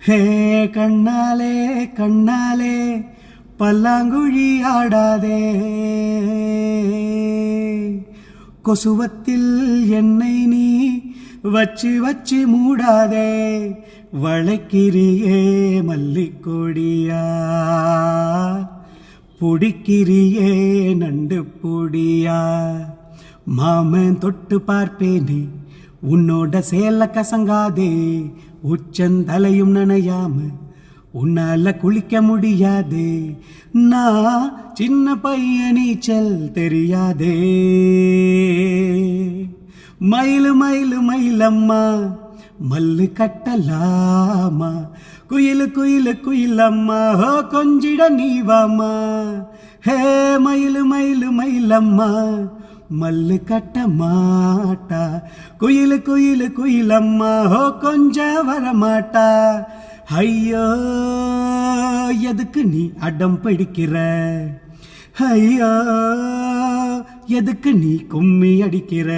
ஹே கண்ணாலே கண்ணாலே பல்லாங்குழி ஆடாதே, கொசுவத்தில் என்னை நீ வச்சு வச்சு மூடாதே, வளைக்கிறியே மல்லிக்கொடியா, புடிக்கிறியே நண்டு பொடியா. மாமன் தொட்டு பார்ப்பேனே உன்னோட சேல கசங்காதே, உச்சந்தலையும் நனையாம உன்னால குளிக்க முடியாதே, நான் சின்ன பையன் நீச்சல் தெரியாதே. மயிலு மயிலு மயிலம்மா மல்லு கட்டலாமா, குயிலு குயிலு குயிலம்மா ஹோ கொஞ்சிட நீவாமா. ஹே மயிலு மயிலு மயிலம்மா மல்லு கட்ட மாட்டா, குயிலு குயிலு குயிலம்மா ஹோ கொஞ்ச வரமாட்டா. ஐயோ எதுக்கு நீ அடம் பிடிக்கிற, ஐயோ எதுக்கு நீ கும்மி அடிக்கிற.